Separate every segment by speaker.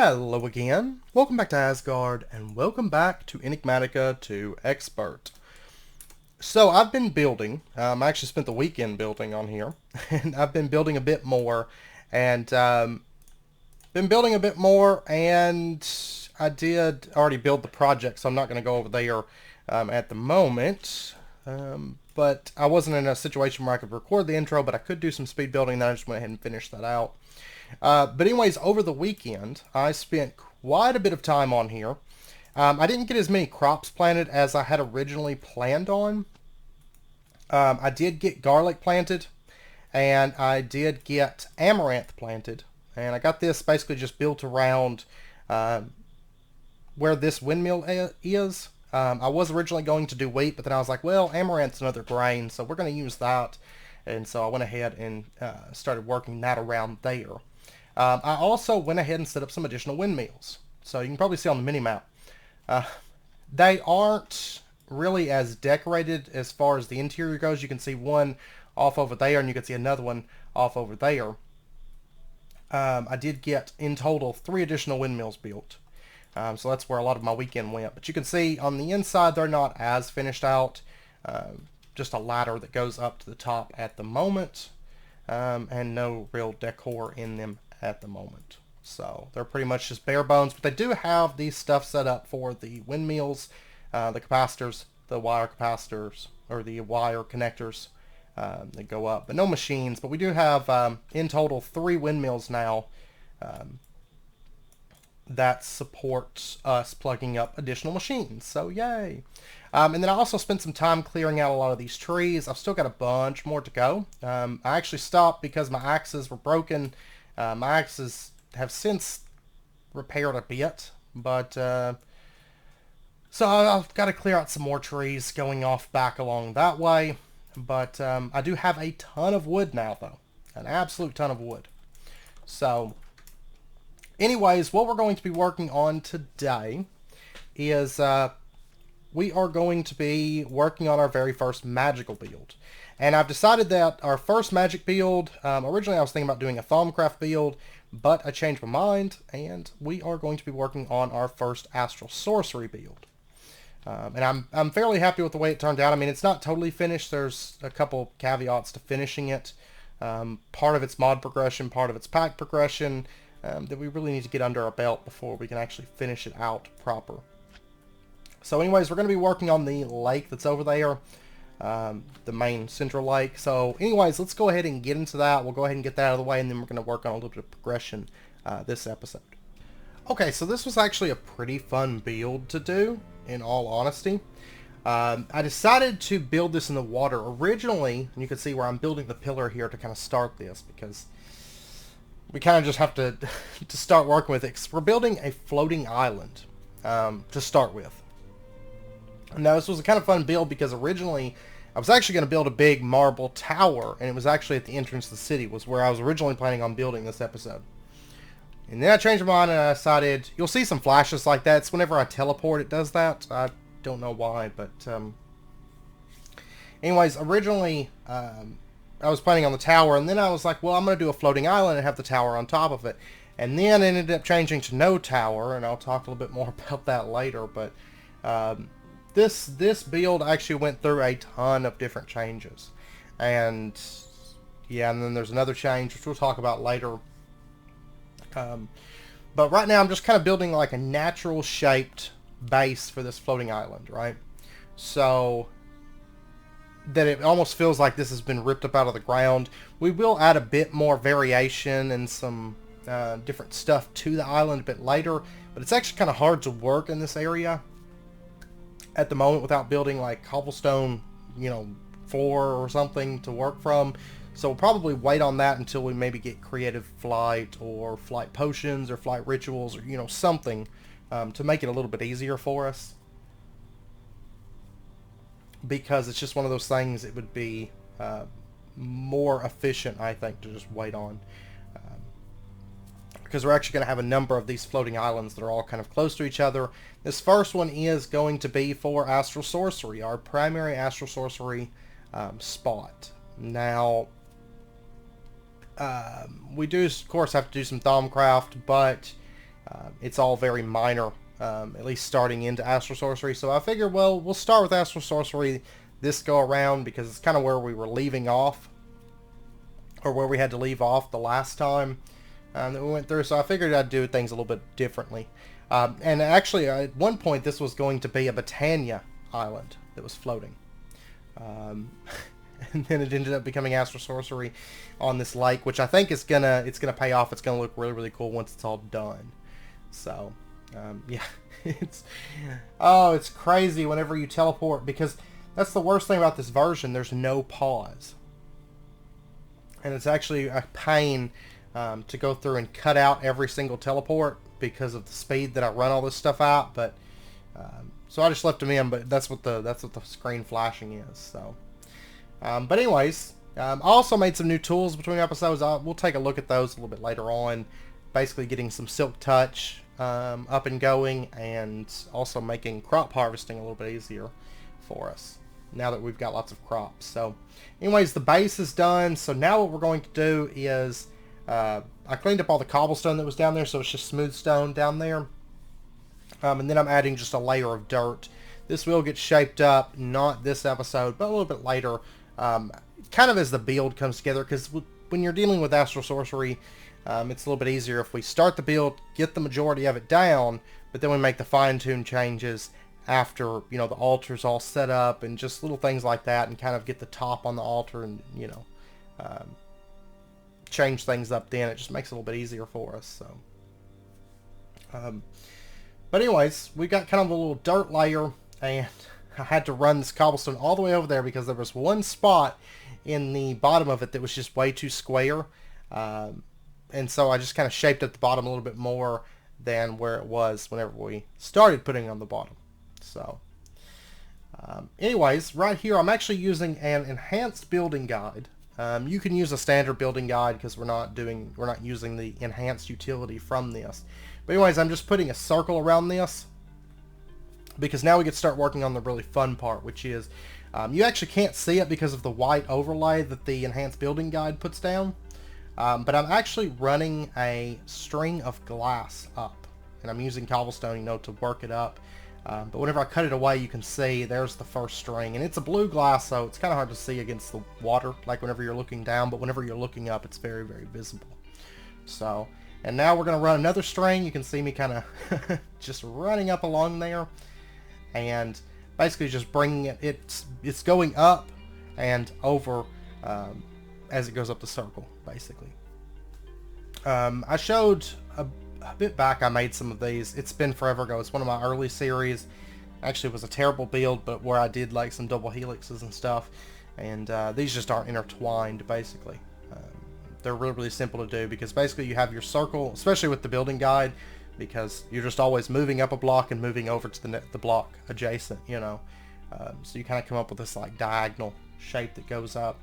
Speaker 1: Hello again, welcome back to Asgard, and welcome back to Enigmatica to Expert. So I've been building, I actually spent the weekend building on here, and I've been building a bit more, and I did already build the project, so I'm not going to go over there at the moment. But I wasn't in a situation where I could record the intro, but I could do some speed building, and then I just went ahead and finished that out. But anyways, over the weekend, I spent quite a bit of time on here. I didn't get as many crops planted as I had originally planned on. I did get garlic planted, and I did get amaranth planted. And I got this basically just built around where this windmill is. I was originally going to do wheat, but then I was like, well, amaranth's another grain, so we're going to use that. And so I went ahead and started working that around there. I also went ahead and set up some additional windmills. So you can probably see on the mini-map. They aren't really as decorated as far as the interior goes. You can see one off over there, and you can see another one off over there. I did get, in total, 3 additional windmills built. So that's where a lot of my weekend went. But you can see on the inside, they're not as finished out. Just a ladder that goes up to the top at the moment. And no real decor in them at the moment. So they're pretty much just bare bones. But they do have these stuff set up for the windmills, the capacitors, the wire capacitors, or the wire connectors that go up. But no machines. But we do have, in total, 3 windmills now that supports us plugging up additional machines. So yay! And then I also spent some time clearing out a lot of these trees. I've still got a bunch more to go. I actually stopped because my axes were broken. My axes have since repaired a bit, but so I've got to clear out some more trees going off back along that way. But I do have a ton of wood now, though. An absolute ton of wood. So anyways, what we're going to be working on today is we are going to be working on our very first magical build. And I've decided that our first magic build, originally I was thinking about doing a Thaumcraft build, but I changed my mind, and we are going to be working on our first Astral Sorcery build. And I'm fairly happy with the way it turned out. I mean, it's not totally finished. There's a couple caveats to finishing it. Part of it's mod progression, part of it's pack progression, that we really need to get under our belt before we can actually finish it out proper. So anyways, we're going to be working on the lake that's over there, the main central lake. So anyways, let's go ahead and get into that. We'll go ahead and get that out of the way, and then we're going to work on a little bit of progression this episode. Okay, so this was actually a pretty fun build to do, in all honesty. I decided to build this in the water originally, and you can see where I'm building the pillar here to kind of start this, because we kind of just have to start working with it, because we're building a floating island to start with. Now, this was a kind of fun build because originally I was actually going to build a big marble tower, and it was actually at the entrance of the city, was where I was originally planning on building this episode. And then I changed my mind and I decided, you'll see some flashes like that. It's whenever I teleport it does that. I don't know why, but anyways, originally I was planning on the tower, and then I was like, well, I'm going to do a floating island and have the tower on top of it. And then it ended up changing to no tower, and I'll talk a little bit more about that later, but this build actually went through a ton of different changes. And yeah, and then there's another change, which we'll talk about later. But right now I'm just kind of building like a natural shaped base for this floating island, right? So that it almost feels like this has been ripped up out of the ground. We will add a bit more variation and some different stuff to the island a bit later, but it's actually kind of hard to work in this area at the moment without building like cobblestone, floor or something to work from. So we'll probably wait on that until we maybe get creative flight or flight potions or flight rituals or, something to make it a little bit easier for us. Because it's just one of those things, it would be more efficient, I think, to just wait on. Because we're actually going to have a number of these floating islands that are all kind of close to each other. This first one is going to be for Astral Sorcery, our primary Astral Sorcery spot. Now, we do, of course, have to do some Thaumcraft, but it's all very minor, at least starting into Astral Sorcery. So I figured, well, we'll start with Astral Sorcery this go around because it's kind of where we were leaving off, or where we had to leave off the last time that we went through. So I figured I'd do things a little bit differently. And actually, at one point, this was going to be a Britannia island that was floating. And then it ended up becoming Astral Sorcery on this lake, which I think is it's gonna pay off. It's gonna look really, really cool once it's all done. So, yeah, it's crazy whenever you teleport, because that's the worst thing about this version. There's no pause, and it's actually a pain to go through and cut out every single teleport because of the speed that I run all this stuff out. But so I just left them in, but that's what the screen flashing is. So. But anyways, I also made some new tools between episodes. We'll take a look at those a little bit later on. Basically getting some Silk Touch up and going, and also making crop harvesting a little bit easier for us now that we've got lots of crops. So anyways, the base is done. So now what we're going to do is I cleaned up all the cobblestone that was down there, so it's just smooth stone down there. And then I'm adding just a layer of dirt. This will get shaped up, not this episode, but a little bit later. Kind of as the build comes together, because when you're dealing with Astral Sorcery, it's a little bit easier if we start the build, get the majority of it down, but then we make the fine-tune changes after, you know, the altar's all set up, and just little things like that, and kind of get the top on the altar, and, you know, change things up then. It just makes it a little bit easier for us. So, but anyways, we got kind of a little dirt layer, and I had to run this cobblestone all the way over there because there was one spot in the bottom of it that was just way too square. And so I just kind of shaped up the bottom a little bit more than where it was whenever we started putting it on the bottom. So anyways, right here I'm actually using an enhanced building guide. You can use a standard building guide because we're not using the enhanced utility from this. But anyways, I'm just putting a circle around this, because now we get to start working on the really fun part, which is you actually can't see it because of the white overlay that the enhanced building guide puts down, but I'm actually running a string of glass up, and I'm using cobblestone, you know, to work it up. But whenever I cut it away, you can see there's the first string, and it's a blue glass, so it's kind of hard to see against the water, like whenever you're looking down, but whenever you're looking up, it's very, very visible. So, and now we're going to run another string. You can see me kind of just running up along there, and basically just bringing it's going up and over as it goes up the circle, basically. I showed a bit back, I made some of these. It's been forever ago. It's one of my early series. Actually, it was a terrible build, but where I did like some double helixes and stuff, and these just aren't intertwined, basically. They're really, really simple to do, because basically you have your circle, especially with the building guide, because you're just always moving up a block and moving over to the block adjacent, you know. So you kind of come up with this like diagonal shape that goes up.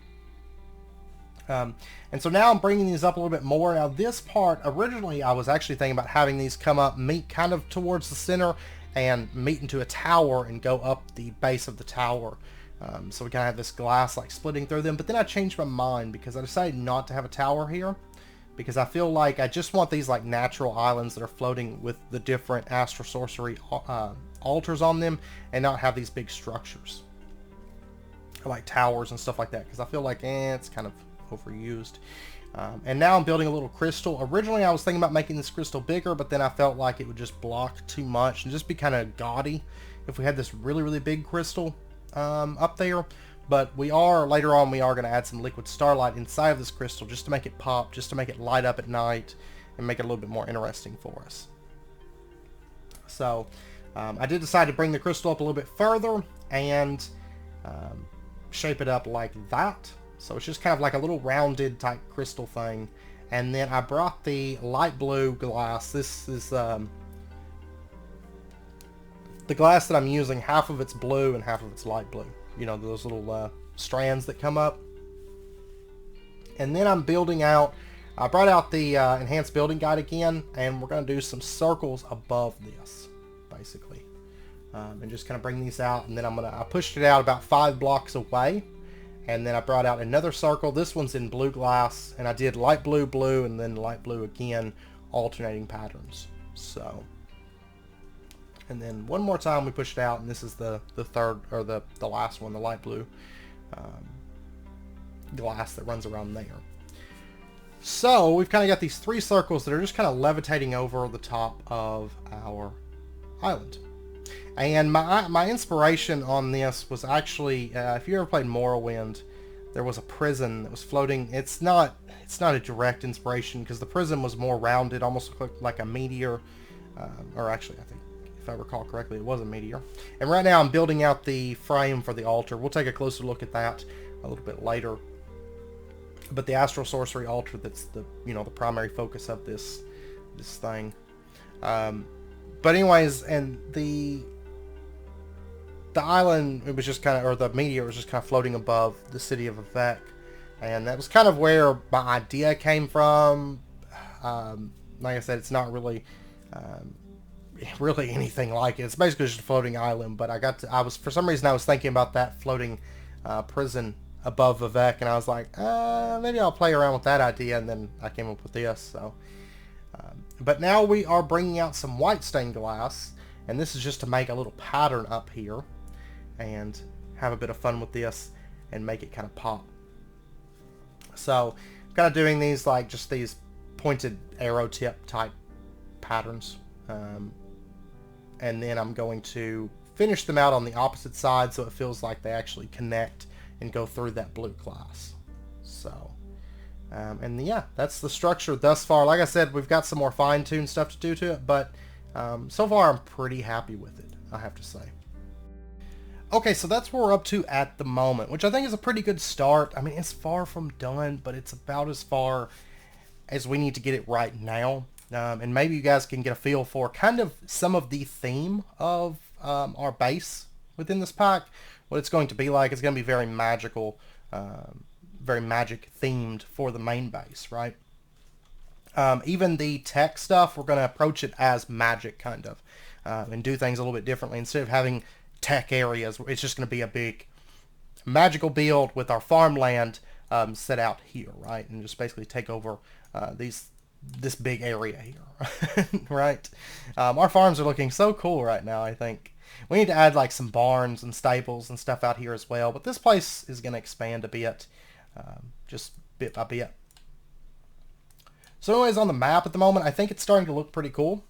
Speaker 1: And so now I'm bringing these up a little bit more. Now this part, originally I was actually thinking about having these come up, meet kind of towards the center, and meet into a tower and go up the base of the tower. So we kind of have this glass like splitting through them. But then I changed my mind because I decided not to have a tower here, because I feel like I just want these like natural islands that are floating with the different Astral Sorcery altars on them, and not have these big structures like towers and stuff like that, because I feel like it's kind of overused. And now I'm building a little crystal. Originally I was thinking about making this crystal bigger, but then I felt like it would just block too much and just be kind of gaudy if we had this really, really big crystal up there. But later on we are going to add some liquid starlight inside of this crystal just to make it pop, just to make it light up at night and make it a little bit more interesting for us. So I did decide to bring the crystal up a little bit further and shape it up like that. So it's just kind of like a little rounded type crystal thing. And then I brought the light blue glass. This is the glass that I'm using. Half of it's blue and half of it's light blue. You know, those little strands that come up. And then I'm building out, I brought out the enhanced building guide again, and we're going to do some circles above this, basically. And just kind of bring these out, and then I pushed it out about 5 blocks away. And then I brought out another circle. This one's in blue glass, and I did light blue, blue, and then light blue again, alternating patterns. So, and then one more time we push it out, and this is the third, or the last one, the light blue glass that runs around there. So we've kind of got these 3 circles that are just kind of levitating over the top of our island. And my inspiration on this was actually, if you ever played Morrowind, there was a prison that was floating. It's not a direct inspiration because the prison was more rounded, almost looked like a meteor. Or actually, I think, if I recall correctly, it was a meteor. And right now I'm building out the frame for the altar. We'll take a closer look at that a little bit later. But the Astral Sorcery altar, that's the primary focus of this thing. But anyways, and the island, it was just kind of, or the meteor was just kind of floating above the city of Vivec, and that was kind of where my idea came from. Like I said, it's not really anything like it. It's basically just a floating island. But for some reason I was thinking about that floating prison above Vivec, and I was like, maybe I'll play around with that idea, and then I came up with this. So, but now we are bringing out some white stained glass, and this is just to make a little pattern up here, and have a bit of fun with this, and make it kind of pop. So, I'm kind of doing these like just these pointed arrow tip type patterns, and then I'm going to finish them out on the opposite side so it feels like they actually connect and go through that blue glass. So, and yeah, that's the structure thus far. Like I said, we've got some more fine-tuned stuff to do to it, but so far I'm pretty happy with it, I have to say. Okay, so that's where we're up to at the moment, which I think is a pretty good start. I mean, it's far from done, but it's about as far as we need to get it right now. And maybe you guys can get a feel for kind of some of the theme of our base within this pack. What it's going to be like. It's going to be very magical, very magic themed for the main base, right? Even the tech stuff, we're going to approach it as magic kind of, and do things a little bit differently. Instead of having tech areas, it's just going to be a big magical build with our farmland set out here, right? And just basically take over this big area here, right? Our farms are looking so cool right now, I think. We need to add like some barns and stables and stuff out here as well, but this place is going to expand a bit, just bit by bit. So anyways, on the map at the moment, I think it's starting to look pretty cool.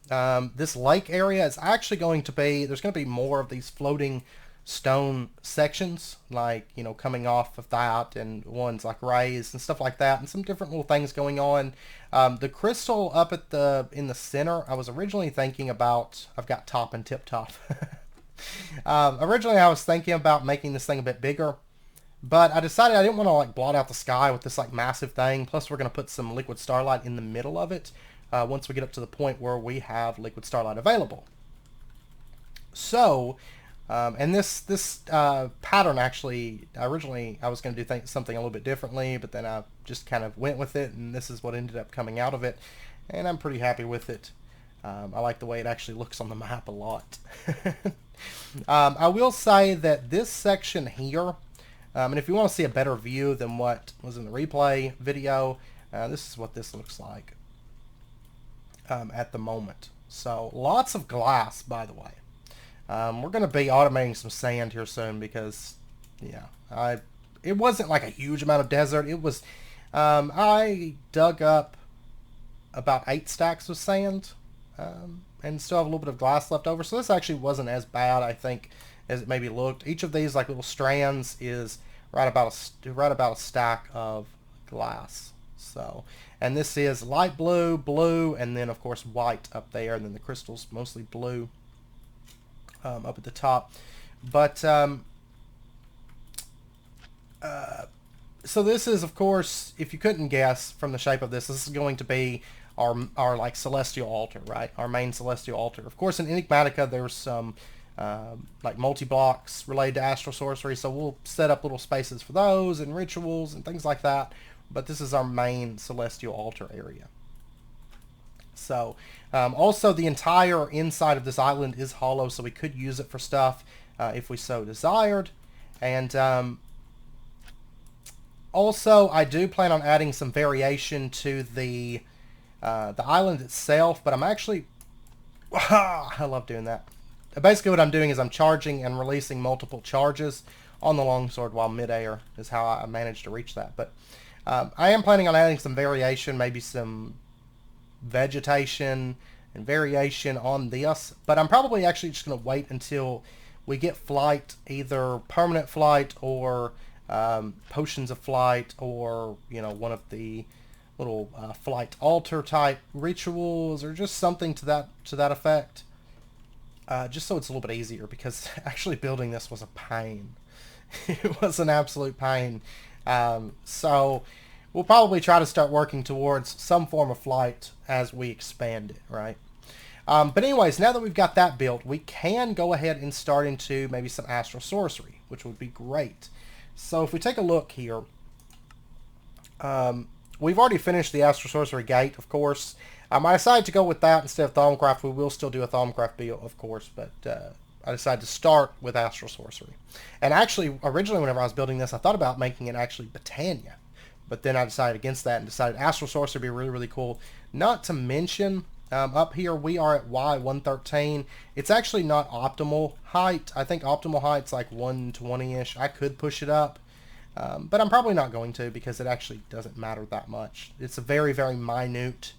Speaker 1: This lake area is actually going to be, there's going to be more of these floating stone sections, like, coming off of that, and ones like raised and stuff like that, and some different little things going on. The crystal up at in the center, I was originally thinking about, I've got top and tip top. Originally I was thinking about making this thing a bit bigger, but I decided I didn't want to like blot out the sky with this like massive thing. Plus we're going to put some liquid starlight in the middle of it once we get up to the point where we have liquid starlight available. So and this pattern, actually, originally I was going to do something a little bit differently, but then I just kind of went with it, and this is what ended up coming out of it, and I'm pretty happy with it. I like the way it actually looks on the map a lot. I will say that this section here, and if you want to see a better view than what was in the replay video, this is what this looks like at the moment. So lots of glass, by the way. We're going to be automating some sand here soon because, yeah, it wasn't like a huge amount of desert. It was, I dug up about 8 stacks of sand, and still have a little bit of glass left over. So this actually wasn't as bad, I think, as it maybe looked. Each of these like little strands is right about a stack of glass. So, and this is light blue, blue, and then of course white up there, and then the crystal's mostly blue. Up at the top, but so this is, of course, if you couldn't guess from the shape of this is going to be our like celestial altar, right? Our main celestial altar. Of course, in Enigmatica there's some like multi-blocks related to Astral Sorcery, so we'll set up little spaces for those and rituals and things like that. But this is our main celestial altar area. So, also the entire inside of this island is hollow, so we could use it for stuff if we so desired. And also, I do plan on adding some variation to the island itself, but I'm actually I love doing that. Basically what I'm doing is I'm charging and releasing multiple charges on the longsword while midair is how I managed to reach that. But I am planning on adding some variation, maybe some vegetation and variation on this. But I'm probably actually just going to wait until we get flight, either permanent flight or potions of flight, or one of the little flight altar type rituals, or just something to that effect. Just so it's a little bit easier, because actually building this was a pain. It was an absolute pain. So we'll probably try to start working towards some form of flight as we expand it, right? But anyways, now that we've got that built, we can go ahead and start into maybe some Astral Sorcery, which would be great. So if we take a look here, we've already finished the Astral Sorcery Gate, of course. I decided to go with that instead of Thaumcraft. We will still do a Thaumcraft build, of course, but I decided to start with Astral Sorcery. And actually, originally whenever I was building this, I thought about making it actually Britannia. But then I decided against that and decided Astral Sorcery would be really, really cool. Not to mention, up here we are at Y113. It's actually not optimal height. I think optimal height's like 120-ish. I could push it up. But I'm probably not going to, because it actually doesn't matter that much. It's a very, very minute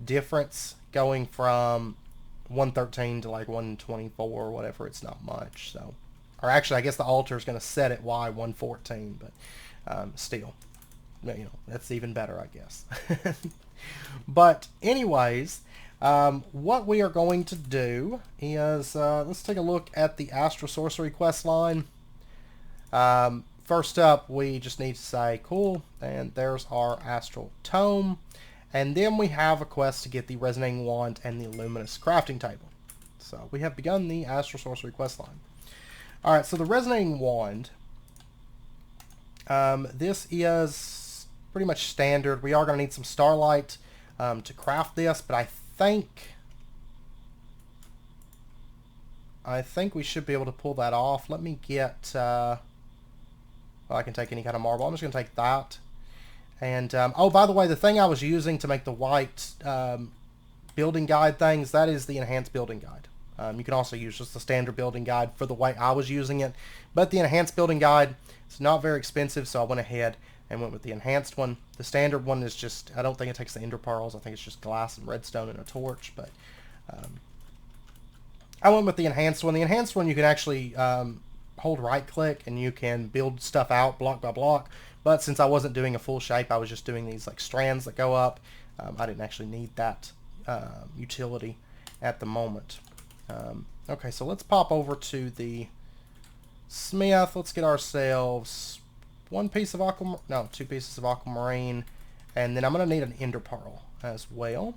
Speaker 1: difference going from 113 to like 124 or whatever. It's not much. So, or actually, I guess the altar is going to set at Y114, but still, that's even better, I guess. But anyways, what we are going to do is let's take a look at the Astral Sorcery quest line. First up, we just need to say cool, and there's our Astral Tome. And then we have a quest to get the Resonating Wand and the Luminous Crafting Table. So we have begun the Astral Sorcery quest line. Alright, so the Resonating Wand, this is pretty much standard. We are going to need some Starlight to craft this, but I think we should be able to pull that off. Let me get... well, I can take any kind of marble. I'm just going to take that. And, oh, by the way, the thing I was using to make the white building guide things, that is the enhanced building guide. You can also use just the standard building guide for the way I was using it. But the enhanced building guide is not very expensive, so I went ahead and went with the enhanced one. The standard one is just, I don't think it takes the ender pearls. I think it's just glass and redstone and a torch. But I went with the enhanced one. The enhanced one you can actually hold right click and you can build stuff out block by block. But since I wasn't doing a full shape, I was just doing these like strands that go up. I didn't actually need that utility at the moment. Okay, so let's pop over to the smith. Let's get ourselves two pieces of aquamarine. And then I'm going to need an ender pearl as well.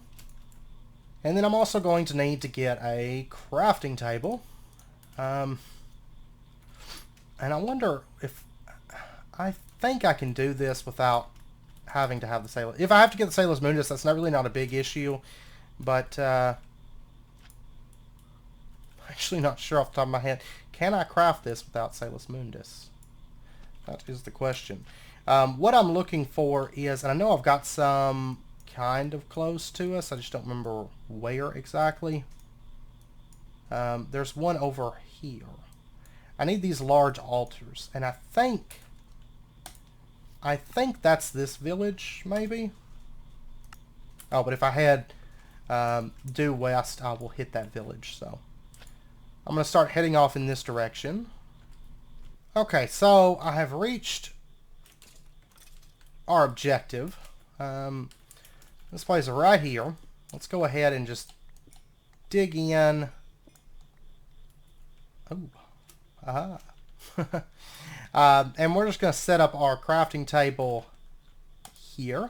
Speaker 1: And then I'm also going to need to get a crafting table. And I wonder if... I think I can do this without having to have the Sailor... If I have to get the Sailor's Mundus, that's not a big issue. But, I'm actually not sure off the top of my head. Can I craft this without Sailor's Mundus? That is the question. What I'm looking for is... And I know I've got some kind of close to us. I just don't remember where exactly. There's one over here. I need these large altars. And I think that's this village, maybe? Oh, but if I head due west, I will hit that village, so... I'm going to start heading off in this direction. Okay, so I have reached our objective. This place is right here. Let's go ahead and just dig in. Oh, aha. And we're just going to set up our crafting table here.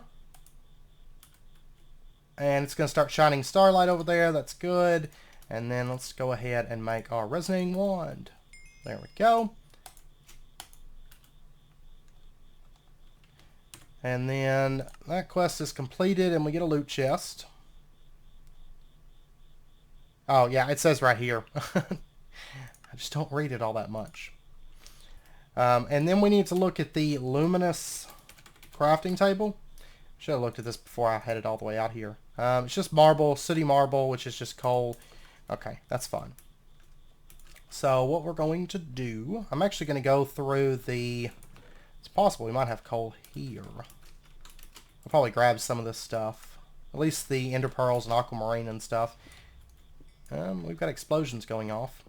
Speaker 1: And it's going to start shining starlight over there. That's good. And then let's go ahead and make our Resonating Wand. There we go. And then that quest is completed and we get a loot chest. Oh, yeah, it says right here. I just don't read it all that much. And then we need to look at the luminous crafting table. Should have looked at this before I headed all the way out here. It's just marble, sooty marble, which is just coal. Okay, that's fine. So what we're going to do, I'm actually going to go through the, it's possible we might have coal here. I'll probably grab some of this stuff. At least the ender pearls and aquamarine and stuff. We've got explosions going off.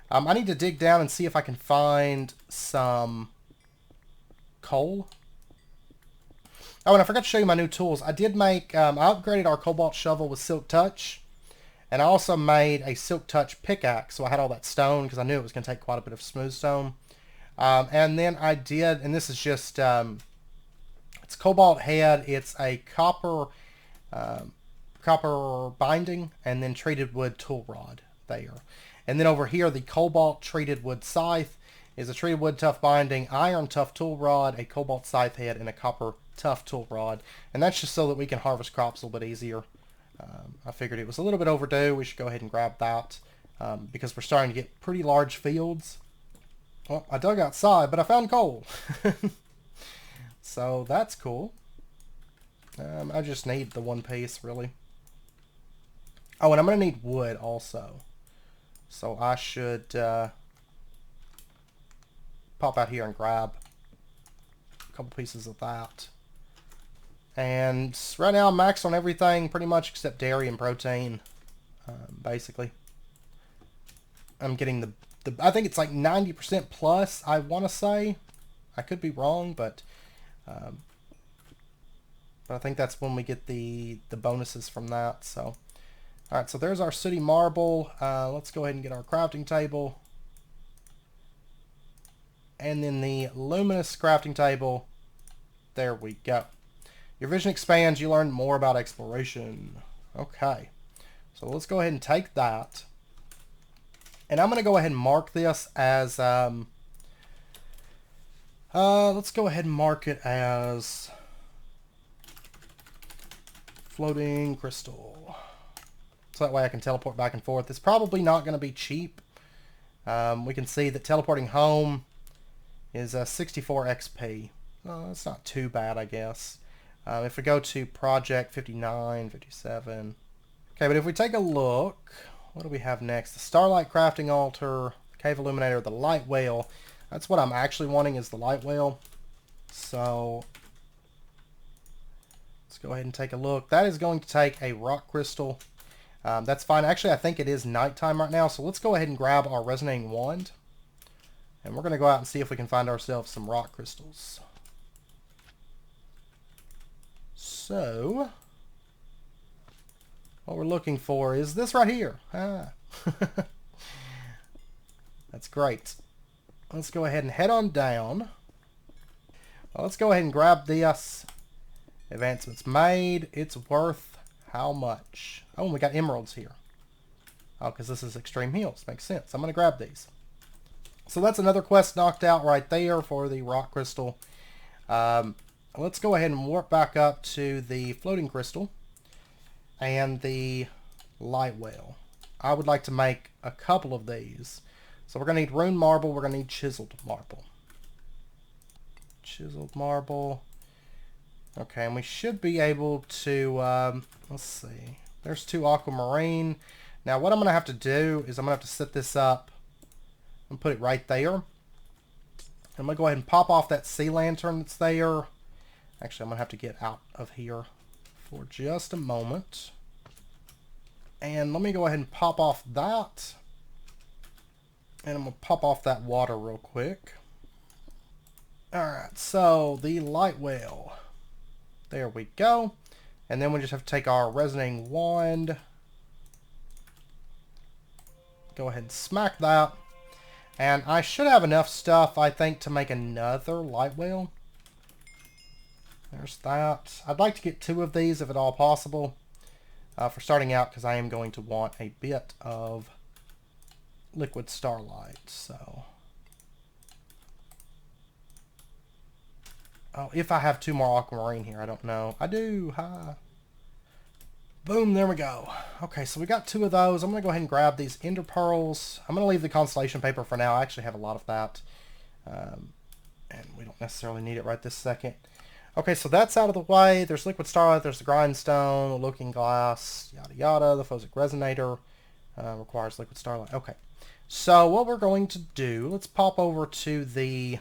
Speaker 1: I need to dig down and see if I can find some coal. Oh, and I forgot to show you my new tools. I did make, I upgraded our cobalt shovel with silk touch. And I also made a silk touch pickaxe. So I had all that stone because I knew it was going to take quite a bit of smooth stone. And then I did, and this is just, it's cobalt head. It's a copper binding and then treated wood tool rod there. And then over here, the cobalt treated wood scythe is a treated wood tough binding, iron tough tool rod, a cobalt scythe head, and a copper tough tool rod. And that's just so that we can harvest crops a little bit easier. I figured it was a little bit overdue. We should go ahead and grab that because we're starting to get pretty large fields. Well, I dug outside, but I found coal. So that's cool. I just need the one piece, really. Oh, and I'm going to need wood also. So I should pop out here and grab a couple pieces of that. And right now I'm maxed on everything pretty much except dairy and protein, basically. I'm getting the I think it's like 90% plus, I want to say. I could be wrong, but I think that's when we get the bonuses from that. So, alright, so there's our city marble. Let's go ahead and get our crafting table. And then the luminous crafting table. There we go. Your vision expands. You learn more about exploration. Okay. So let's go ahead and take that. And I'm going to go ahead and mark this as... let's go ahead and mark it as... floating crystal. So that way I can teleport back and forth. It's probably not going to be cheap. We can see that teleporting home is 64 XP. That's not too bad, I guess. If we go to project 59, 57. Okay, but if we take a look, what do we have next? The Starlight Crafting Altar, Cave Illuminator, the Light Whale. That's what I'm actually wanting, is the Light Whale. So let's go ahead and take a look. That is going to take a rock crystal. That's fine. Actually, I think it is nighttime right now, so let's go ahead and grab our resonating wand. And we're going to go out and see if we can find ourselves some rock crystals. So, what we're looking for is this right here. Ah. That's great. Let's go ahead and head on down. Well, let's go ahead and grab this. Advancements made. It's worth how much? Oh, and we got emeralds here. Oh, because this is Extreme Heals. Makes sense. I'm going to grab these. So that's another quest knocked out right there for the rock crystal. Let's go ahead and warp back up to the floating crystal and the light whale. I would like to make a couple of these. So we're going to need rune marble. We're going to need chiseled marble. Chiseled marble. Okay, and we should be able to, let's see. There's 2 aquamarine. Now what I'm going to have to do is I'm going to have to set this up and put it right there. I'm going to go ahead and pop off that sea lantern that's there. Actually, I'm going to have to get out of here for just a moment. And let me go ahead and pop off that. And I'm going to pop off that water real quick. Alright, so the light whale. There we go. And then we just have to take our resonating wand. Go ahead and smack that. And I should have enough stuff, I think, to make another light whale. There's that. I'd like to get 2 of these if at all possible for starting out, because I am going to want a bit of liquid starlight. So, oh, if I have 2 more aquamarine here, I don't know. I do. Ha. Boom, there we go. Okay, so we got 2 of those. I'm going to go ahead and grab these ender pearls. I'm going to leave the constellation paper for now. I actually have a lot of that. And we don't necessarily need it right this second. Okay, so that's out of the way. There's liquid starlight, there's the grindstone, the looking glass, yada yada, the phosic resonator. Requires liquid starlight. Okay. So what we're going to do, let's pop over to the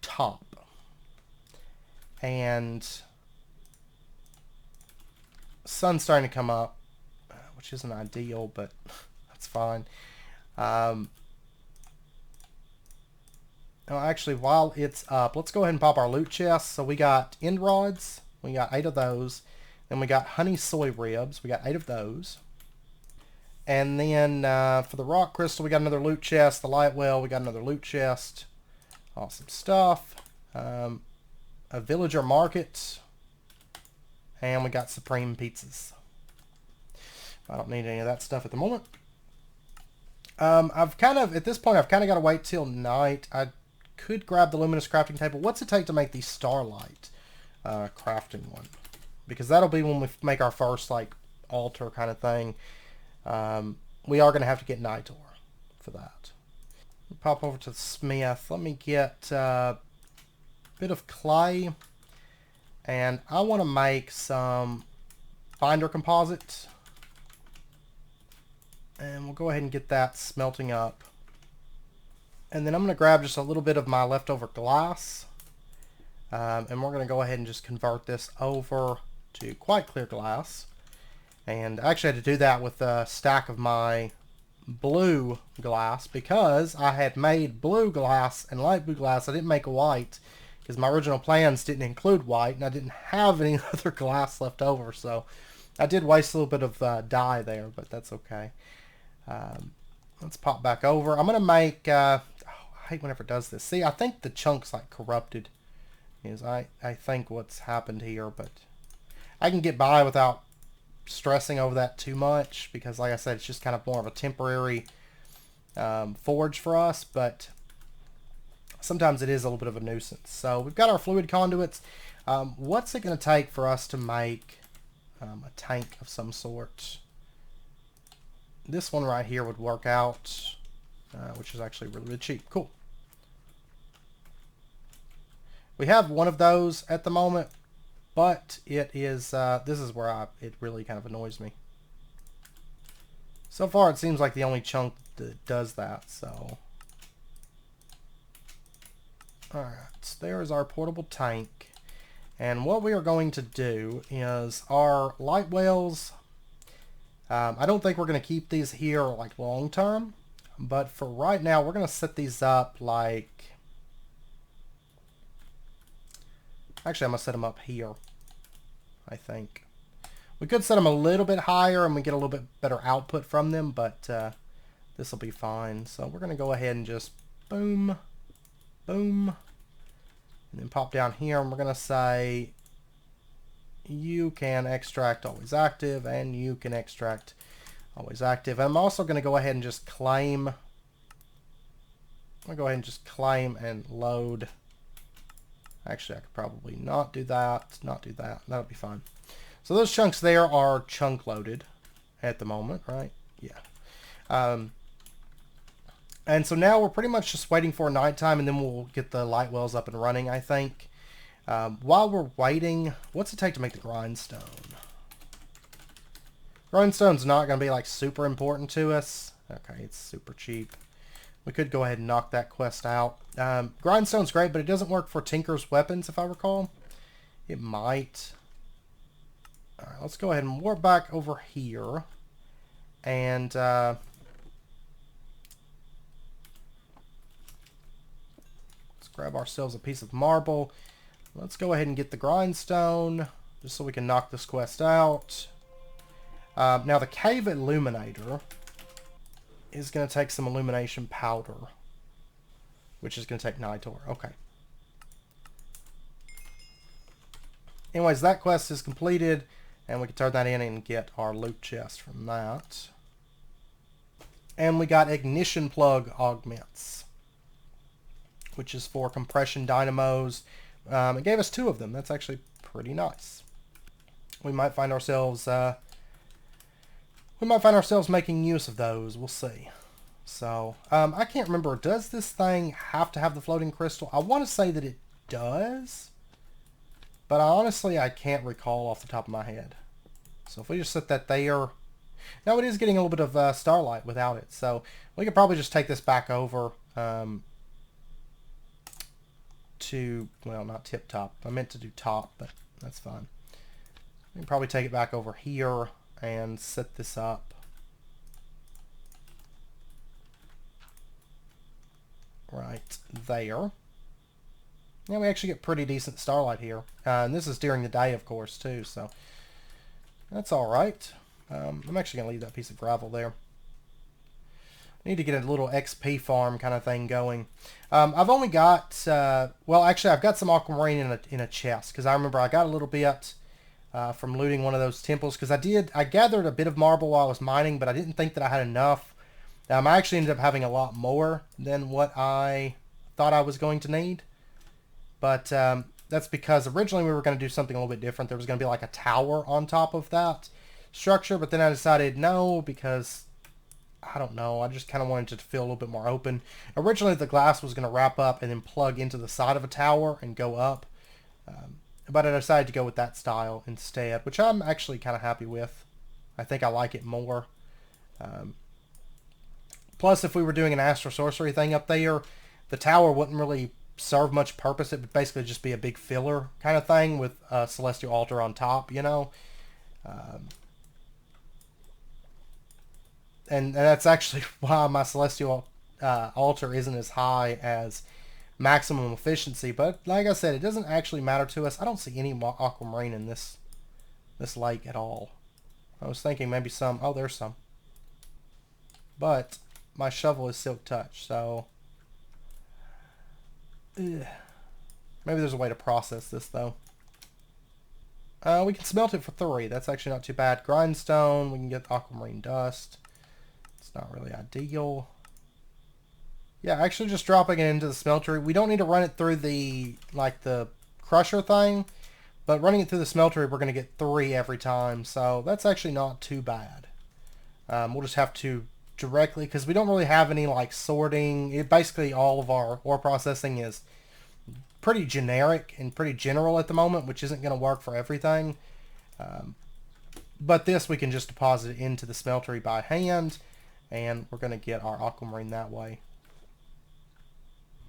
Speaker 1: top. And sun's starting to come up, which isn't ideal, but that's fine. Oh, actually, while it's up, let's go ahead and pop our loot chest. So we got end rods. We got 8 of those. Then we got honey soy ribs. We got 8 of those. And then for the rock crystal, we got another loot chest. The light well, we got another loot chest. Awesome stuff. A villager market. And we got supreme pizzas. I don't need any of that stuff at the moment. At this point, I've kind of got to wait till night. I could grab the luminous crafting table. What's it take to make the starlight crafting one? Because that'll be when we make our first, like, altar kind of thing. We are going to have to get Nitor for that. Pop over to the smith. Let me get a bit of clay. And I want to make some binder composite. And we'll go ahead and get that smelting up. And then I'm going to grab just a little bit of my leftover glass. And we're going to go ahead and just convert this over to quite clear glass. And I actually had to do that with a stack of my blue glass because I had made blue glass and light blue glass. I didn't make white because my original plans didn't include white and I didn't have any other glass left over. So I did waste a little bit of dye there, but that's okay. Let's pop back over. I'm going to make... I hate whenever it does this. See, I think the chunk's like corrupted. I think what's happened here, but I can get by without stressing over that too much because, like I said, it's just kind of more of a temporary forge for us, but sometimes it is a little bit of a nuisance. So we've got our fluid conduits. What's it going to take for us to make a tank of some sort? This one right here would work out, which is actually really, really cheap. Cool. We have one of those at the moment, but it is, this is where it really kind of annoys me. So far, it seems like the only chunk that does that, so. Alright, there's our portable tank. And what we are going to do is our light wells, I don't think we're going to keep these here like long term, but for right now, we're going to set these up like, actually, I'm going to set them up here, I think. We could set them a little bit higher and we get a little bit better output from them, but this will be fine. So we're going to go ahead and just boom, boom, and then pop down here and we're going to say you can extract always active and you can extract always active. I'm also going to go ahead and just claim, and load. Actually, I could probably not do that. That'll be fine. So those chunks there are chunk loaded at the moment, right? Yeah. And so now we're pretty much just waiting for nighttime and then we'll get the light wells up and running, I think. While we're waiting, what's it take to make the grindstone? Grindstone's not going to be like super important to us. Okay, it's super cheap. We could go ahead and knock that quest out. Grindstone's great, but it doesn't work for Tinker's weapons, if I recall. It might. Alright, let's go ahead and warp back over here. And let's grab ourselves a piece of marble. Let's go ahead and get the grindstone, just so we can knock this quest out. Now the cave illuminator is going to take some illumination powder, which is going to take Nitor. Okay. Anyways, that quest is completed, and we can turn that in and get our loot chest from that. And we got ignition plug augments, which is for compression dynamos. It gave us 2 of them. That's actually pretty nice. We might find ourselves making use of those. We'll see. So, I can't remember. Does this thing have to have the floating crystal? I want to say that it does. But honestly, I can't recall off the top of my head. So if we just set that there, now it is getting a little bit of starlight without it. So we could probably just take this back over to, well, not tip top. I meant to do top, but that's fine. We can probably take it back over here and set this up. Right there. Yeah, we actually get pretty decent starlight here. And this is during the day, of course, too, so that's all right. I'm actually going to leave that piece of gravel there. Need to get a little XP farm kind of thing going. I've only got, well, actually, I've got some aquamarine in a chest, because I remember I got a little bit from looting one of those temples, because I gathered a bit of marble while I was mining, but I didn't think that I had enough. I actually ended up having a lot more than what I thought I was going to need. But that's because originally we were going to do something a little bit different. There was going to be like a tower on top of that structure, but then I decided no, because I don't know, I just kind of wanted it to feel a little bit more open. Originally the glass was going to wrap up and then plug into the side of a tower and go up, but I decided to go with that style instead, which I'm actually kind of happy with. I think I like it more. Plus, if we were doing an Astral Sorcery thing up there, the tower wouldn't really serve much purpose. It would basically just be a big filler kind of thing with a Celestial Altar on top, you know? And that's actually why my Celestial Altar isn't as high as maximum efficiency. But like I said, it doesn't actually matter to us. I don't see any aquamarine in this lake at all. I was thinking maybe some. Oh, there's some. But my shovel is Silk Touch, so maybe there's a way to process this, though. We can smelt it for 3. That's actually not too bad. Grindstone, we can get aquamarine dust. It's not really ideal. Yeah, actually just dropping it into the smeltery. We don't need to run it through the crusher thing, but running it through the smeltery, we're going to get 3 every time, so that's actually not too bad. We'll just have to directly, because we don't really have any like sorting. Basically all of our ore processing is pretty generic and pretty general at the moment, which isn't going to work for everything. But this we can just deposit it into the smeltery by hand, and we're going to get our aquamarine that way.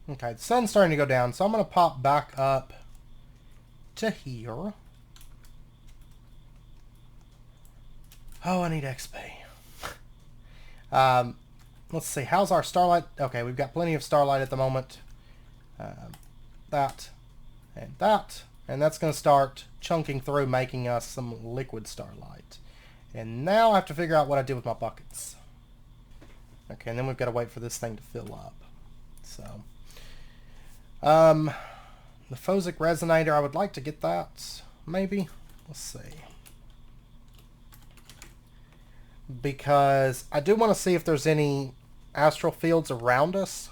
Speaker 1: Okay, the sun's starting to go down, so I'm going to pop back up to here. Oh, I need XP. Let's see, how's our starlight? Okay, we've got plenty of starlight at the moment. That, and that's going to start chunking through, making us some liquid starlight. And now I have to figure out what I do with my buckets. Okay, and then we've got to wait for this thing to fill up. So, the Phosic Resonator, I would like to get that, maybe. Let's see. Because I do want to see if there's any astral fields around us.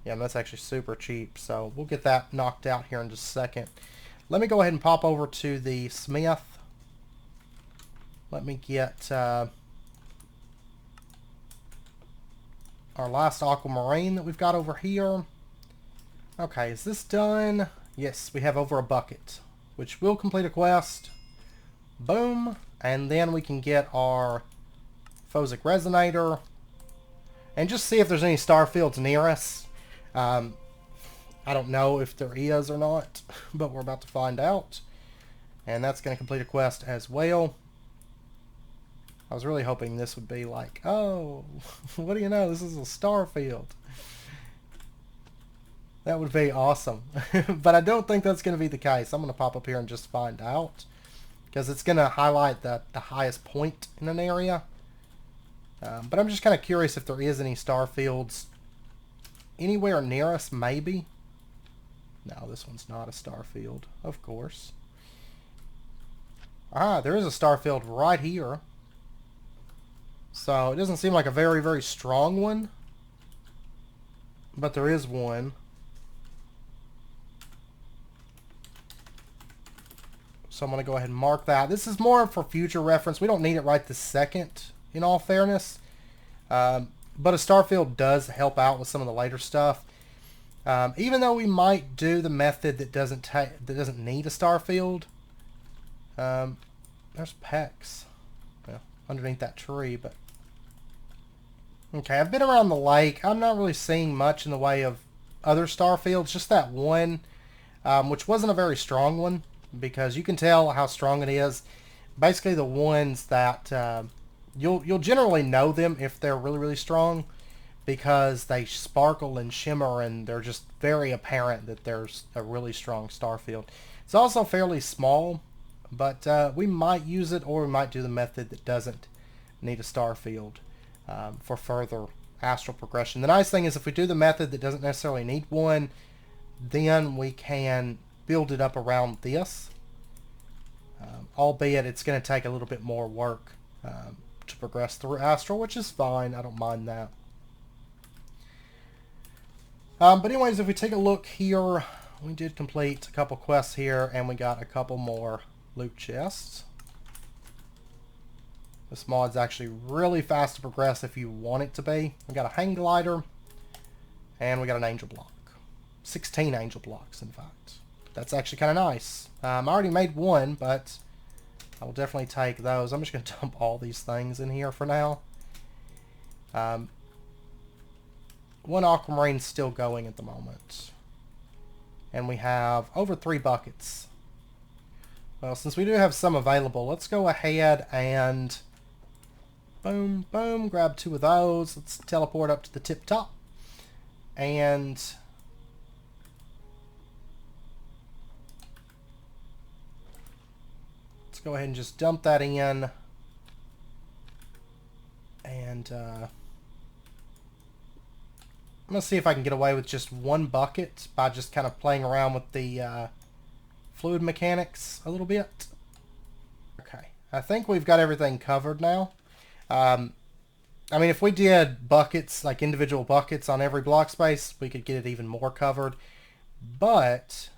Speaker 1: Yeah, and that's actually super cheap, so we'll get that knocked out here in just a second. Let me go ahead and pop over to the smith. Let me get our last aquamarine that we've got over here. Okay, is this done? Yes, we have over a bucket, which will complete a quest. Boom. And then we can get our Phosic Resonator and just see if there's any star fields near us. I don't know if there is or not, but we're about to find out. And that's going to complete a quest as well. I was really hoping this would be like, oh, what do you know? This is a star field. That would be awesome. But I don't think that's going to be the case. I'm going to pop up here and just find out, because it's going to highlight the highest point in an area. But I'm just kind of curious if there is any star fields anywhere near us, maybe. No, this one's not a star field, of course. Ah, there is a star field right here. So it doesn't seem like a very, very strong one, but there is one. So I'm going to go ahead and mark that. This is more for future reference. We don't need it right this second, in all fairness. But a starfield does help out with some of the later stuff. Even though we might do the method that doesn't need a starfield. there's Pex. Well, underneath that tree, but... Okay, I've been around the lake. I'm not really seeing much in the way of other star fields. Just that one, which wasn't a very strong one, because you can tell how strong it is. Basically, the ones that you'll generally know them if they're really, really strong, because they sparkle and shimmer, and they're just very apparent that there's a really strong star field. It's also fairly small, but we might use it, or we might do the method that doesn't need a star field for further astral progression. The nice thing is if we do the method that doesn't necessarily need one, then we can build it up around this, albeit it's going to take a little bit more work to progress through astral, which is fine. I don't mind that. But anyways, if we take a look here, we did complete a couple quests here, and we got a couple more loot chests. This mod's actually really fast to progress if you want it to be. We got a hang glider, and we got an angel block. 16 angel blocks, in fact. That's actually kind of nice. I already made one, but I will definitely take those. I'm just going to dump all these things in here for now. One aquamarine's still going at the moment. And we have over 3 buckets. Well, since we do have some available, let's go ahead and boom, boom, grab 2 of those. Let's teleport up to the tip top. And let's go ahead and just dump that in. And I'm going to see if I can get away with just 1 bucket by just kind of playing around with the fluid mechanics a little bit. Okay, I think we've got everything covered now. I mean, if we did buckets, like individual buckets on every block space, we could get it even more covered. But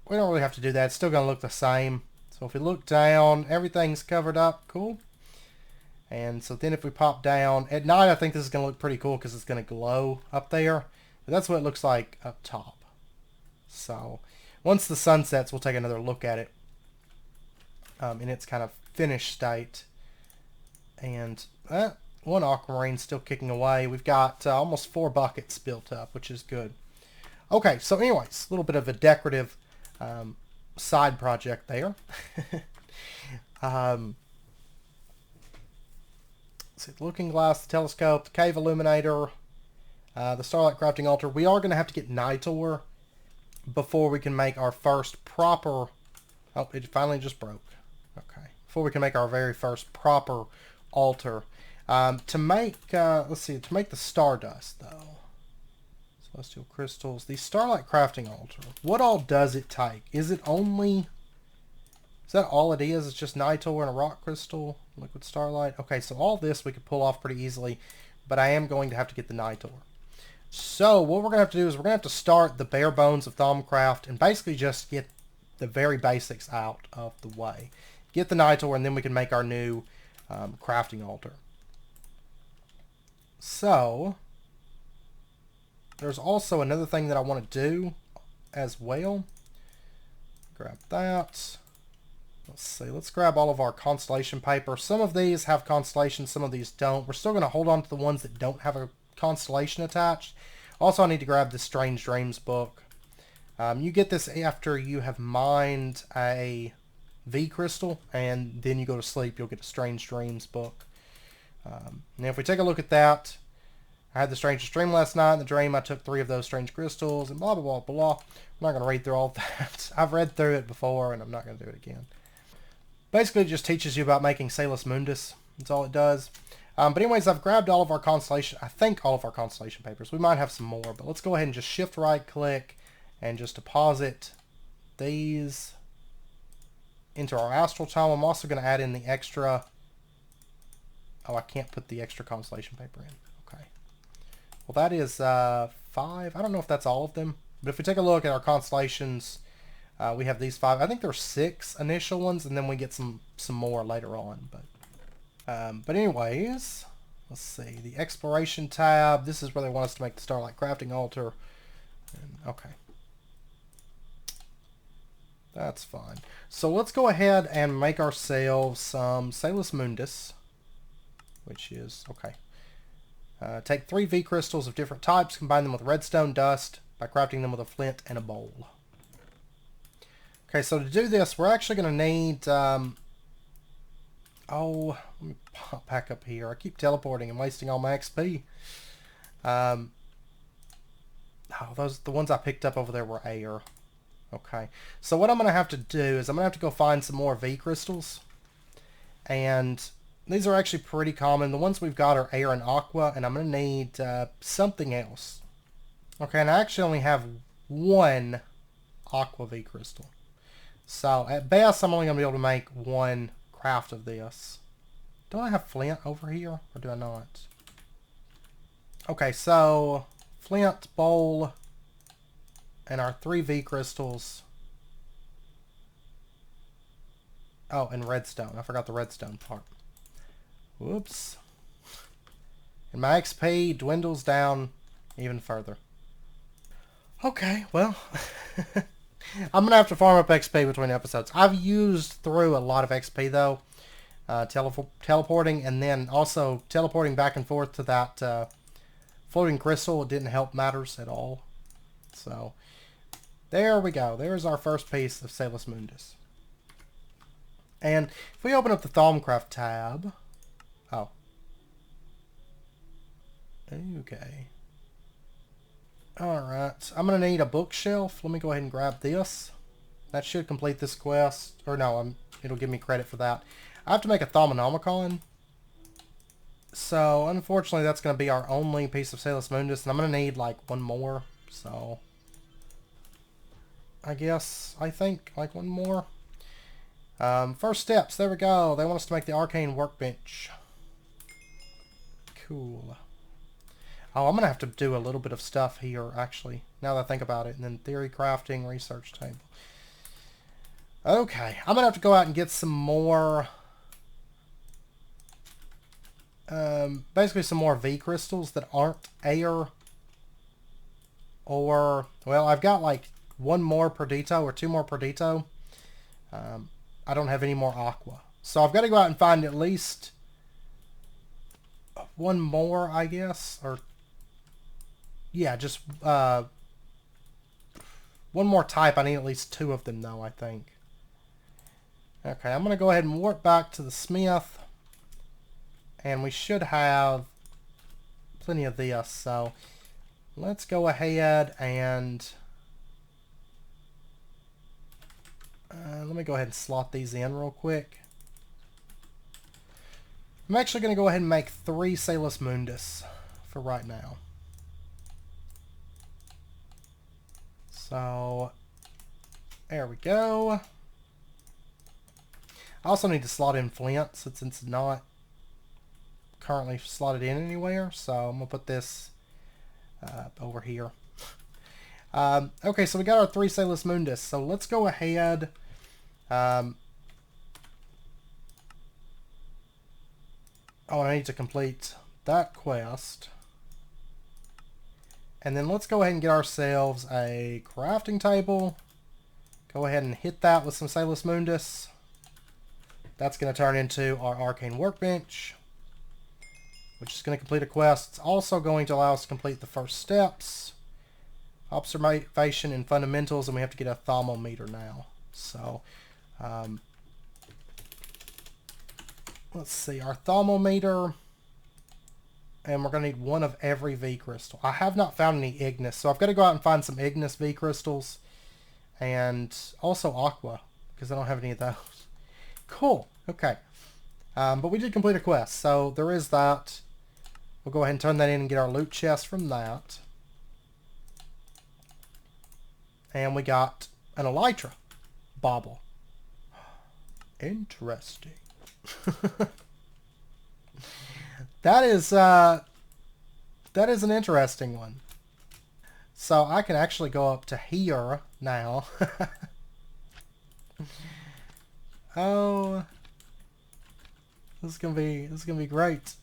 Speaker 1: we don't really have to do that. It's still going to look the same. So if we look down, everything's covered up. Cool. And so then if we pop down, at night I think this is going to look pretty cool because it's going to glow up there. But that's what it looks like up top. So once the sun sets, we'll take another look at it in its kind of finished state. And one aquamarine still kicking away. We've got almost 4 buckets built up, which is good. Okay, so anyways, a little bit of a decorative side project there. See, the looking glass, the telescope, the cave illuminator, the starlight crafting altar. We are going to have to get Nitor before we can make our first proper... Oh, it finally just broke. Okay. Before we can make our very first proper altar. To make, let's see, to make the stardust, though. Celestial crystals. The starlight crafting altar. What all does it take? Is it only... Is that all it is? It's just Nitor and a rock crystal, liquid starlight. Okay, so all this we could pull off pretty easily, but I am going to have to get the Nitor. So what we're going to have to do is we're going to have to start the bare bones of Thaumcraft and basically just get the very basics out of the way. Get the Nitor, and then we can make our new crafting altar. So there's also another thing that I want to do as well. Grab that. Let's see, let's grab all of our constellation paper. Some of these have constellations, some of these don't. We're still going to hold on to the ones that don't have a constellation attached. Also, I need to grab the Strange Dreams book. You get this after you have mined a V crystal, and then you go to sleep, you'll get a Strange Dreams book. Now, if we take a look at that, I had the strangest dream last night. In the dream, I took 3 of those strange crystals, and blah, blah, blah, blah. I'm not going to read through all of that. I've read through it before, and I'm not going to do it again. Basically, it just teaches you about making Salus Mundus. That's all it does. But anyways, I've grabbed all of our constellation, I think all of our constellation papers. We might have some more, but let's go ahead and just shift right click and just deposit these into our astral tome. I'm also going to add in the extra. Oh, I can't put the extra constellation paper in. Okay. Well, that is 5. I don't know if that's all of them, but if we take a look at our constellations, we have these 5. I think there's 6 initial ones, and then we get some more later on. But anyways, let's see. The exploration tab. This is where they want us to make the starlight crafting altar. And, okay. That's fine. So let's go ahead and make ourselves some Salus Mundus, which is, okay. Take 3 V crystals of different types, combine them with redstone dust by crafting them with a flint and a bowl. Okay, so to do this, we're actually going to need, oh, let me pop back up here. I keep teleporting and wasting all my XP. Oh, the ones I picked up over there were air. Okay, so what I'm going to have to do is I'm going to have to go find some more V crystals. And these are actually pretty common. The ones we've got are air and aqua, and I'm going to need something else. Okay, and I actually only have 1 aqua V crystal. So at best, I'm only going to be able to make 1 craft of this. Do I have flint over here, or do I not? Okay, so flint, bowl, and our 3 V crystals. Oh, and redstone. I forgot the redstone part. Whoops. And my XP dwindles down even further. Okay, well, I'm going to have to farm up XP between episodes. I've used through a lot of XP, though. Teleporting, and then also teleporting back and forth to that floating crystal. It didn't help matters at all. So, there we go. There's our first piece of Salus Mundus. And if we open up the Thaumcraft tab... Oh. Okay. Alright. I'm going to need a bookshelf. Let me go ahead and grab this. That should complete this quest. Or no, it'll give me credit for that. I have to make a Thaumonomicon. So, unfortunately, that's going to be our only piece of Salus Mundus. And I'm going to need, like, 1 more. So, I think, like, 1 more. First steps. There we go. They want us to make the arcane workbench. Cool. Oh, I'm going to have to do a little bit of stuff here, actually, now that I think about it. And then theory crafting, research table. Okay, I'm going to have to go out and get some more, basically some more V crystals that aren't air. Or, well, I've got like 1 more Perdito or 2 more Perdito. I don't have any more aqua. So I've got to go out and find at least 1 more, I guess. Or, yeah, just 1 more type. I need at least 2 of them, though, I think. Okay, I'm going to go ahead and warp back to the smith. And we should have plenty of this. So let's go ahead and... let me go ahead and slot these in real quick. I'm actually going to go ahead and make 3 Salus Mundus for right now. So, there we go. I also need to slot in flint since it's not currently slotted in anywhere. So I'm going to put this over here. Okay, so we got our 3 Salus Mundus. So let's go ahead. Oh, I need to complete that quest. And then let's go ahead and get ourselves a crafting table. Go ahead and hit that with some Salus Mundus. That's going to turn into our arcane workbench, which is going to complete a quest. It's also going to allow us to complete the first steps. Observation and fundamentals, and we have to get a thermometer now. So, let's see, our thermometer, and we're going to need 1 of every V crystal. I have not found any Ignis, so I've got to go out and find some Ignis V crystals, and also aqua, because I don't have any of those. Cool, okay. But we did complete a quest, so there is that. We'll go ahead and turn that in and get our loot chest from that. And we got an elytra bauble. Interesting. That is an interesting one. So I can actually go up to here now. Oh, this is gonna be great.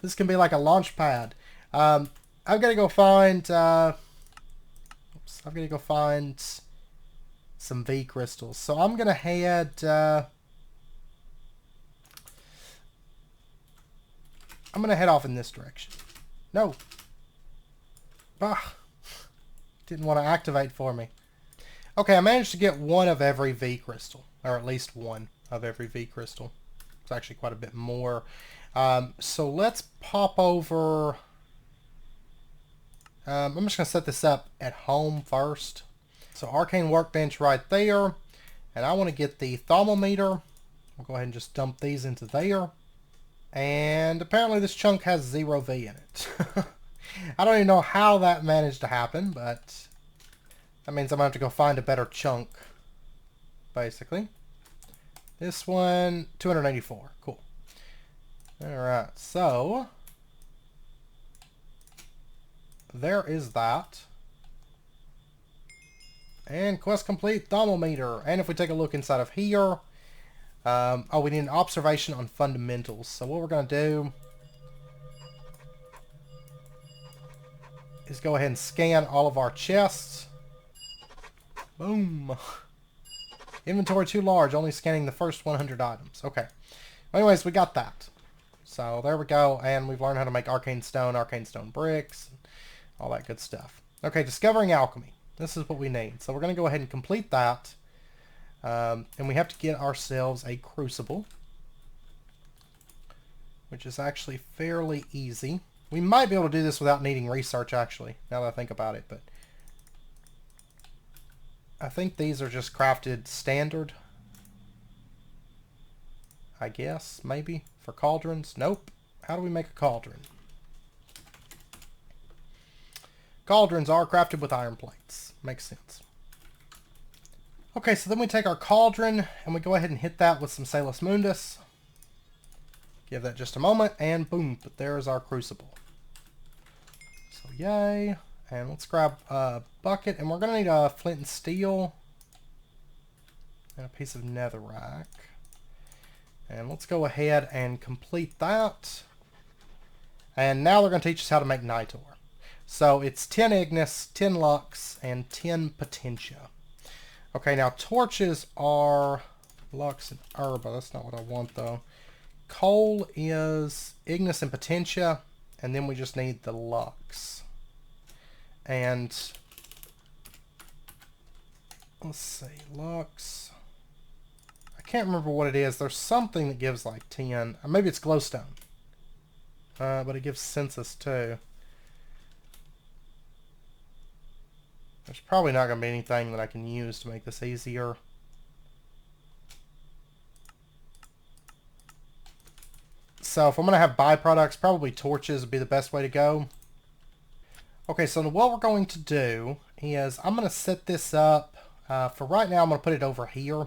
Speaker 1: This can be like a launch pad. I've got to go find. I've got to go find some V crystals. So I'm going to head... I'm going to head off in this direction. No. Ah. Didn't want to activate for me. Okay, I managed to get one of every V crystal. Or at least one of every V crystal. It's actually quite a bit more. So let's pop over... I'm just going to set this up at home first. So Arcane Workbench right there. And I want to get the Thermometer. We'll go ahead and just dump these into there. And apparently this chunk has 0 V in it. I don't even know how that managed to happen, but that means I'm going to have to go find a better chunk, basically. This one, 284. Cool. Alright, so there is that. And quest complete, Thermometer. And if we take a look inside of here, oh, we need an observation on fundamentals. So what we're going to do is go ahead and scan all of our chests. Boom. Inventory too large, only scanning the first 100 items. Okay. Anyways, we got that. So there we go, and we've learned how to make arcane stone bricks, all that good stuff. Okay, discovering alchemy. This is what we need. So we're going to go ahead and complete that. And we have to get ourselves a crucible, which is actually fairly easy. We might be able to do this without needing research, actually, now that I think about it. But I think these are just crafted standard. I guess, maybe, for cauldrons. Nope. How do we make a cauldron? Cauldrons are crafted with iron plates. Makes sense. Okay, so then we take our cauldron and we go ahead and hit that with some Salus Mundus. Give that just a moment and boom, but there's our crucible. So yay. And let's grab a bucket and we're going to need a flint and steel and a piece of netherrack. And let's go ahead and complete that. And now they're going to teach us how to make Nitor. So it's 10 Ignis, 10 Lux, and 10 Potentia. Okay, now torches are Lux and Herba. That's not what I want, though. Coal is Ignis and Potentia, and then we just need the Lux. And let's see, Lux. I can't remember what it is. There's something that gives like 10. Maybe it's glowstone. But it gives census too. There's probably not going to be anything that I can use to make this easier. So if I'm going to have byproducts, probably torches would be the best way to go. Okay, so what we're going to do is I'm going to set this up. For right now, I'm going to put it over here.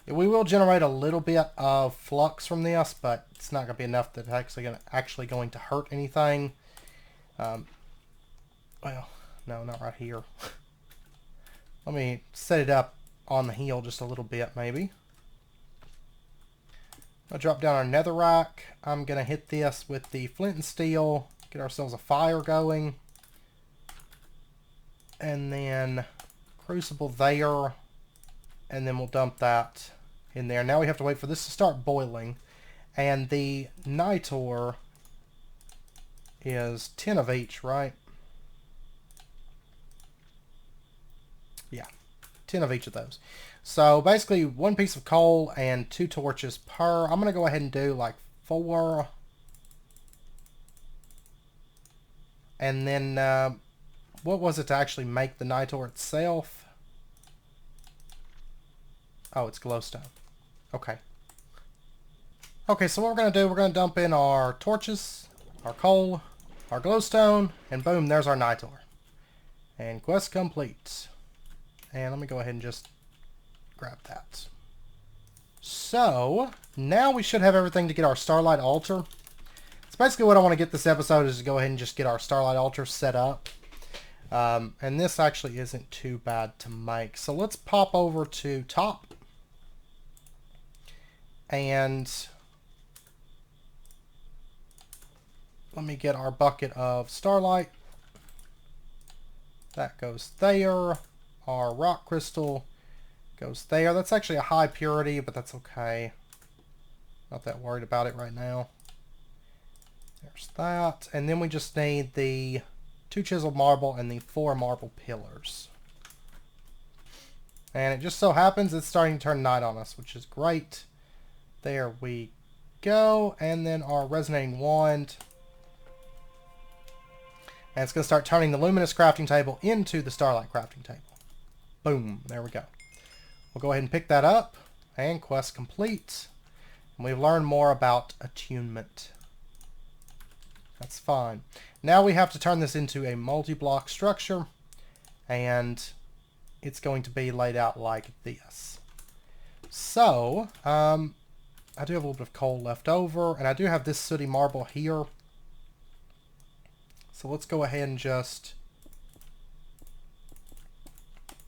Speaker 1: We will generate a little bit of flux from this, but it's not going to be enough that it's actually going to hurt anything. Well, no, not right here. Let me set it up on the heel just a little bit, maybe. I'll drop down our netherrack. I'm going to hit this with the flint and steel, get ourselves a fire going. And then crucible there, and then we'll dump that in there. Now we have to wait for this to start boiling. And the Nitor is 10 of each, right? Yeah, 10 of each of those. So basically 1 piece of coal and 2 torches per. I'm going to go ahead and do like 4. And then what was it to actually make the Nitor itself? Oh, it's glowstone. Okay. Okay, so what we're going to do, we're going to dump in our torches, our coal, our glowstone, and boom, there's our Nitor. And quest complete. And let me go ahead and just grab that. So, now we should have everything to get our Starlight Altar. It's basically what I want to get this episode is to go ahead and just get our Starlight Altar set up. And this actually isn't too bad to make. So let's pop over to top. And let me get our bucket of Starlight. That goes there. Our rock crystal Goes there. That's actually a high purity, but that's okay. Not that worried about it right now. There's that. And then we just need the 2 chiseled marble and the 4 marble pillars. And it just so happens it's starting to turn night on us, which is great. There we go. And then our resonating wand. And it's going to start turning the luminous crafting table into the starlight crafting table. Boom. There we go. We'll go ahead and pick that up. And quest complete. And we've learned more about attunement. That's fine. Now we have to turn this into a multi-block structure. And it's going to be laid out like this. So, I do have a little bit of coal left over. And I do have this sooty marble here. So let's go ahead and just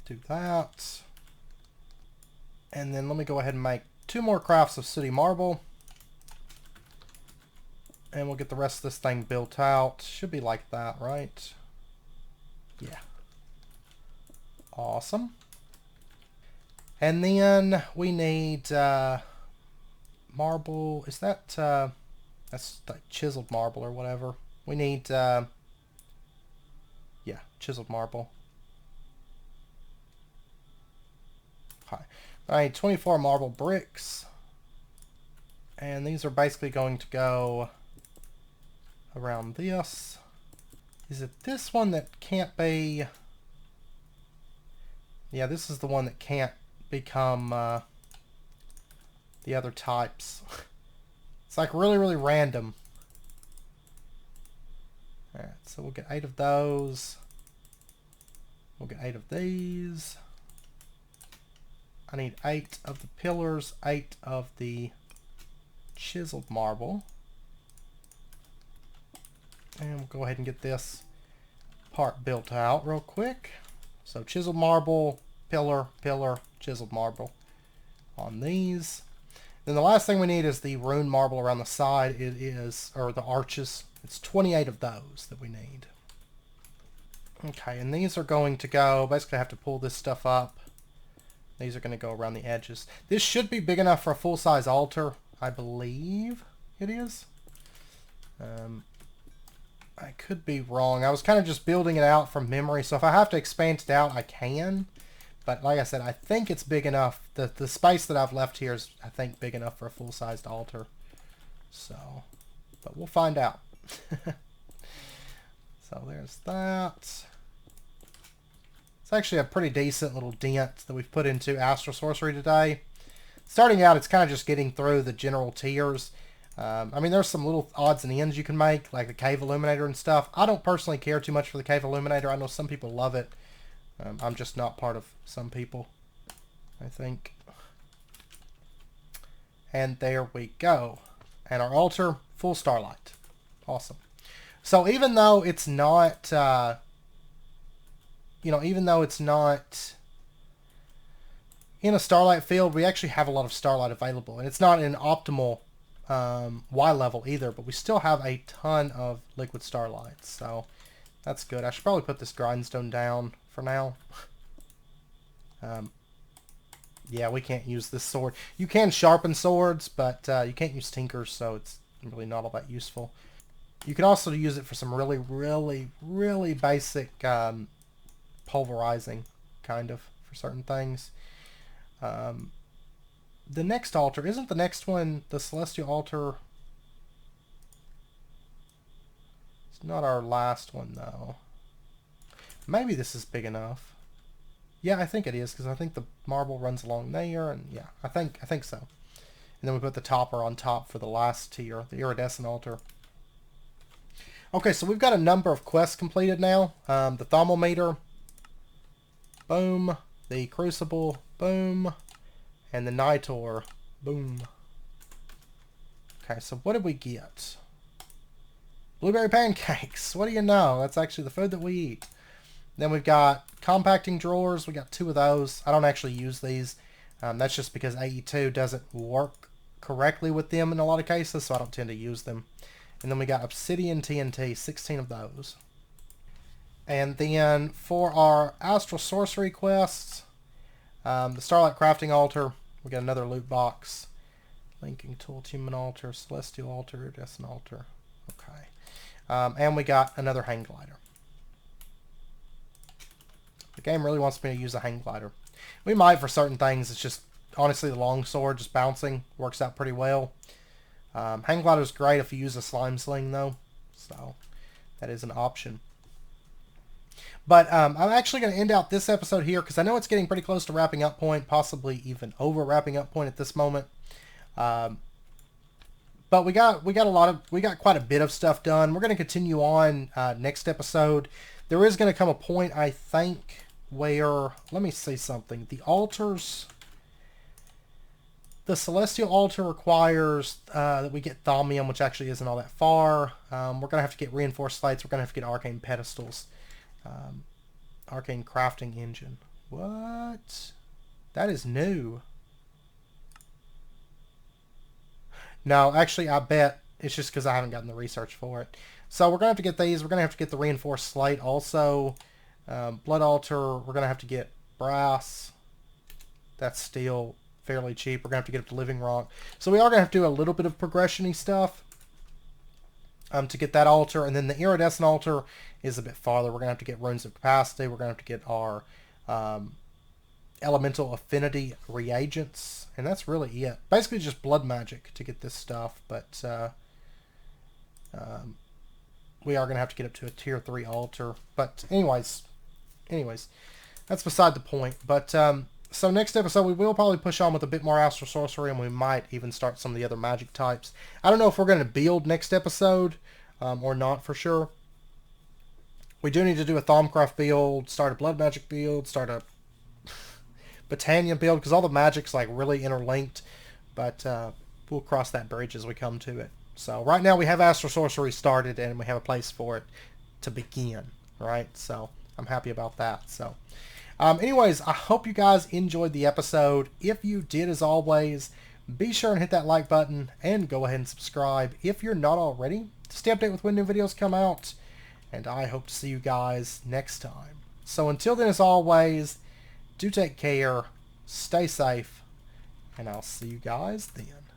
Speaker 1: do that. And then let me go ahead and make 2 more crafts of sooty marble. And we'll get the rest of this thing built out. Should be like that, right? Yeah. Awesome. And then we need marble. Is that... that's like chiseled marble or whatever. We need... yeah, chiseled marble. Okay. I need 24 marble bricks. And these are basically going to go around this. Is it this one that can't be... Yeah, this is the one that can't become the other types. It's like really, really random. Alright, so we'll get 8 of those. We'll get 8 of these. I need 8 of the pillars, 8 of the chiseled marble. And we'll go ahead and get this part built out real quick. So chiseled marble, pillar, pillar, chiseled marble on these. Then the last thing we need is the rune marble around the side. It is, or the arches. It's 28 of those that we need. Okay, and these are going to go, basically I have to pull this stuff up. These are going to go around the edges. This should be big enough for a full-size altar, I believe it is. I could be wrong. I was kind of just building it out from memory, so if I have to expand it out, I can. But like I said, I think it's big enough. The space that I've left here is, I think, big enough for a full-sized altar. So, but we'll find out. So there's that. It's actually a pretty decent little dent that we've put into Astral Sorcery today. Starting out, it's kind of just getting through the general tiers. I mean, there's some little odds and ends you can make, like the Cave Illuminator and stuff. I don't personally care too much for the Cave Illuminator. I know some people love it. I'm just not part of some people, I think. And there we go. And our altar, full starlight. Awesome. So even though it's not, even though it's not in a starlight field, we actually have a lot of starlight available. And it's not an optimal Y level either, but we still have a ton of liquid starlight. So that's good. I should probably put this grindstone down for now. Yeah, we can't use this sword. You can sharpen swords, but you can't use tinkers, so it's really not all that useful. You can also use it for some really, really, really basic pulverizing, kind of, for certain things. The next altar, isn't the next one the Celestial Altar? It's not our last one, though. Maybe this is big enough. Yeah, I think it is, because I think the marble runs along there, and yeah, I think so. And then we put the topper on top for the last tier, the iridescent altar. Okay, so we've got a number of quests completed now. The thermometer, boom. The crucible, boom. And the nitor, boom. Okay, so what did we get? Blueberry pancakes. What do you know? That's actually the food that we eat. Then we've got compacting drawers. We got 2 of those. I don't actually use these. That's just because AE2 doesn't work correctly with them in a lot of cases, so I don't tend to use them. And then we got obsidian TNT, 16 of those. And then for our Astral Sorcery quests, The Starlight Crafting Altar. We got another loot box. Linking Tool, Human Altar, Celestial Altar, Iridescent Altar. Okay. And we got another Hang Glider. The game really wants me to use a Hang Glider. We might for certain things. It's just, honestly, the Longsword just bouncing works out pretty well. Hang Glider is great if you use a Slime Sling, though. So, that is an option. But I'm actually going to end out this episode here because I know it's getting pretty close to wrapping up point, possibly even over wrapping up point at this moment. But we got quite a bit of stuff done. We're going to continue on next episode. There is going to come a point, I think, where, let me see something. The altars, the Celestial Altar requires that we get Thaumium, which actually isn't all that far. We're going to have to get Reinforced Slates. We're going to have to get Arcane Pedestals. Arcane Crafting Engine. What? That is new. No, actually, I bet it's just because I haven't gotten the research for it. So we're going to have to get these. We're going to have to get the Reinforced Slate also. Blood Altar, we're going to have to get Brass. That's still fairly cheap. We're going to have to get up to Living Rock. So we are going to have to do a little bit of progression-y stuff to get that altar. And then the Iridescent Altar is a bit farther. We're going to have to get Runes of Capacity. We're going to have to get our Elemental Affinity reagents. And that's really it. Basically just blood magic to get this stuff. But we are going to have to get up to a tier 3 altar. But anyways, that's beside the point. But so next episode we will probably push on with a bit more Astral Sorcery, and we might even start some of the other magic types. I don't know if we're going to build next episode or not for sure. We do need to do a Thaumcraft build, start a blood magic build, start a Botania build, because all the magic's like really interlinked. But we'll cross that bridge as we come to it. So right now we have Astral Sorcery started, and we have a place for it to begin, right? So I'm happy about that. So anyways, I hope you guys enjoyed the episode. If you did, as always, be sure and hit that like button and go ahead and subscribe if you're not already to stay updated with when new videos come out. And I hope to see you guys next time. So until then, as always, do take care, stay safe, and I'll see you guys then.